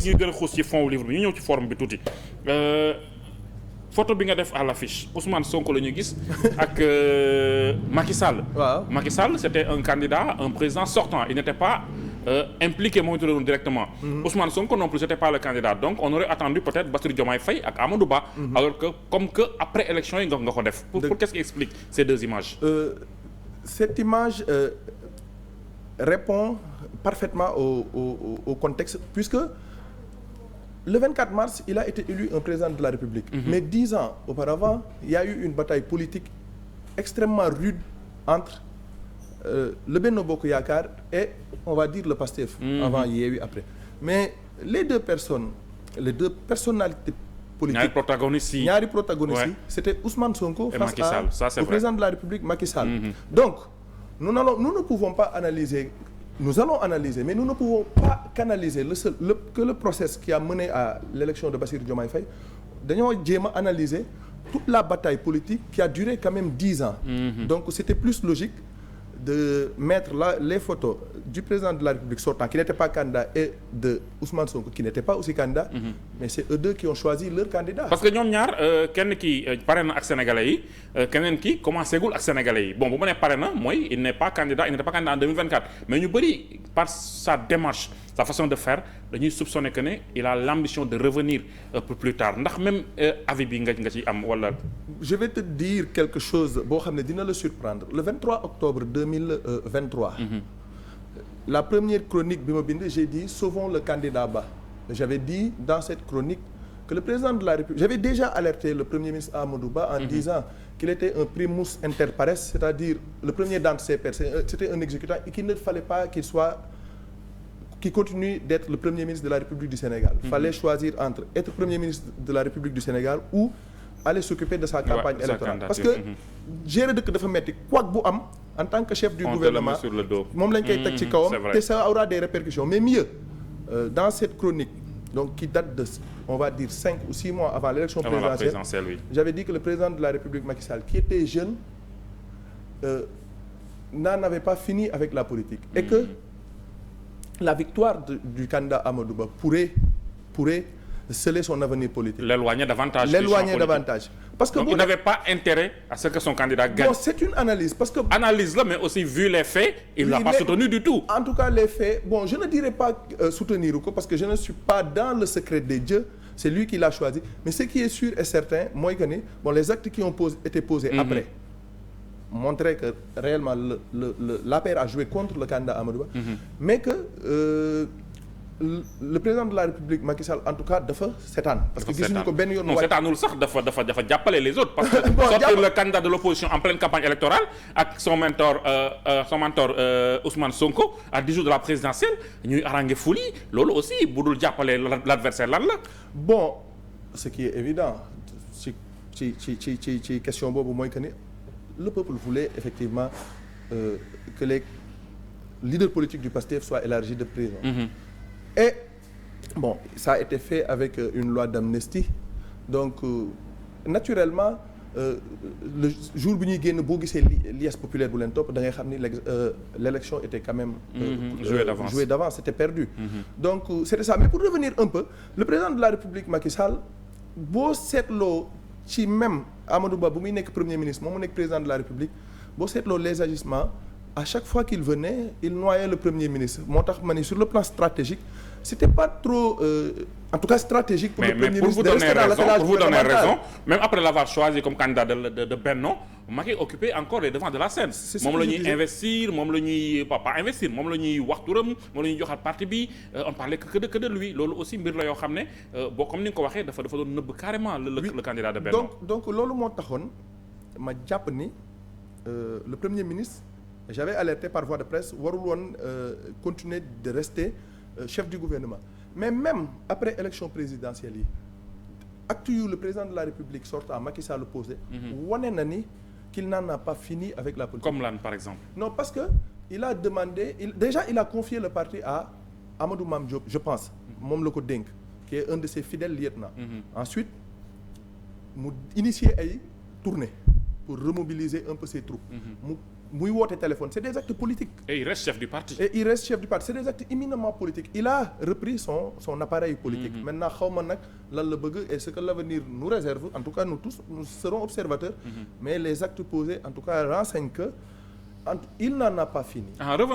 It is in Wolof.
ñuy gën a xuus ci fond livre bi ñu ñëw ci forme bi tuuti photo bi nga def à l'affiche Ousmane Sonko la ñu gis ak Macky Sall. waaw Macky Sall c'était un candidat un président sortant il n'était pas impliqué moom itam directement. Ousmane Sonko non plus c'était pas le candidat donc on aurait attendu peut-être Bassirou Diomaye Faye ak Amadou Ba. Alors que comme que après élection yi nga ko def. pour qu'est-ce qui explique ces deux images. Cette image répond parfaitement au contexte puisque le 24 mars il a été élu un président de la République. Mais 10 ans auparavant il y a eu une bataille politique extrêmement rude entre le Benno Bokk Yaakaar et on va dire le PASTEF. Avant Yewwi après mais les deux personnalités politiques ñaari protagonistes yi c'était Ousmane Sonko face au président de la République Macky Sall. Donc nous ne pouvons pas analyser. Nous allons analyser mais nous ne pouvons pas canaliser le process qui a mené à l'élection de Bassirou Diomaye Faye dañoo jéem a analyser toute la bataille politique qui a duré quand même 10 ans. Donc c'était plus logique de mettre là les photos du président de la République sortant qui n'était pas candidat et de Ousmane Sonko qui n'était pas aussi candidat. Mais c'est eux deux qui ont choisi leur candidat. Parce que ñoom ñaar kenn ki pare na ak sénégalais yi keneen ki commencé gul ak sénégalais yi bon bu ma nee pare na mooy il n'était pas candidat en 2024 mais ñu bëri par sa démarche sa façon de faire dañuy soupçonner que ne il a l'ambition de revenir pour plus tard ndax même avis bi nga ci am wala. Je vais te dire quelque chose boo xam ne dina la surprendre le 23 octobre 2023. La première chronique bi ma bind j'ai dit sauvons le candidat Ba. J'avais dit dans cette chronique que le président de la République j'avais déjà alerté le premier ministre Amadou Ba en disant qu'il était un primus inter pares, c'est-à-dire le premier d'entre ses pairs, c'était un exécutant et qu'il ne fallait pas qu'il continue d'être le premier ministre de la République du Sénégal. Fallait choisir entre être premier ministre de la République du Sénégal ou aller s'occuper de sa campagne électorale. Parce que gérer dëkk dafa metti quoi bu am en tant que chef du gouvernement moom lañ koy teg ci kawam te ça aura des répercussions mais mieux dans cette chronique donc qui date de on va dire 5 ou 6 mois avant l'élection présidentielle oui. J'avais dit que le président de la République Macky Sall qui était jeune n'en avait pas fini avec la politique et que la victoire du candidat Amadou Ba pourrait sceller son avenir politique. L'éloigner davantage. Parce que donc il n'avait pas intérêt à ce que son candidat gagne. Bon, c'est une analyse parce que analyse là mais aussi vu les faits, il l'a pas soutenu du tout. En tout cas les faits, bon, je ne dirais pas soutenir ko parce que je ne suis pas dans le secret des dieux, c'est lui qui l'a choisi, mais ce qui est sûr et certain mooy que ni bon les actes qui ont été posés après montrer que réellement l'APR a joué contre le candidat Amadou Ba mais que le président de la République Macky Sall en tout cas dafa seetaan parce que gisuñu ko benn yoon non seetaanul sax dafa jàppale les autres parce que sortir le candidat de l'opposition en pleine campagne électorale ak son mentor Ousmane Sonko à 10 jours de la présidentielle ñuy arranger foule yi loolu aussi bu dul jàppale l'adversaire lan la. Bon ce qui est évident ci question boobu mooy que ni le peuple voulait effectivement que les leaders politiques du PASTEF soient élargis de prison. Et bon ça a été fait avec une loi d'amnistie donc naturellement le jour bi ñuy génn boo gisee liesse populaire bu leen topp da ngay xam ni l'élection était quand même jouée d'avance c'était perdu donc c'était ça mais pour revenir un peu le président de la République Macky Sall boo seetloo ci même Amadou Ba bu muy nekk premier ministre moom mu nekk président de la République boo seetloo les agissements à chaque fois qu'il venait il noyait le premier ministre moo tax ma ni sur le plan stratégique c'était pas trop en tout cas stratégique pour le premier ministre de rester dans l'attelage pour vous donner raison même après l'avoir choisi comme candidat de Benno Macky occupait encore les devants de la scène moom la ñuy investir moom la ñuy pas investir moom la ñuy wax turam moom la ñuy joxaat parti bi on parlait que de lui loolu aussi mbir la yoo xam ne boo comme ni nga ko waxee dafa doon nëbb carrément le candidat de Benno donc loolu moo taxoon ma jàpp ni le premier ministre j'avais alerté par voie de presse warul woon continuer de rester chef du gouvernement mais même après élection présidentielle yi acte yu le président de la République sortant Macky Sall posé wane na ni qu'il n'en a pas fini avec la politique. Comme lan par exemple? Non parce que il a demandé il a confié le parti à Amadou Mame Diop je pense moom la ko dénk qui est un de ses fidèles lieutenants. Ensuite mu initier ay tournées pour remobiliser un peu ses troupes. muy woote téléphone c'est des actes politiques. Et il reste chef du parti. Et il reste chef du parti c'est des actes éminemment politiques il a repris son appareil politique. Maintenant xaw ma nag lan la bëgg et ce que l'avenir nous réserve en tout cas nous tous nous serons observateurs. Mais les actes posés en tout cas renseignent que il n'en a pas fini. Revenons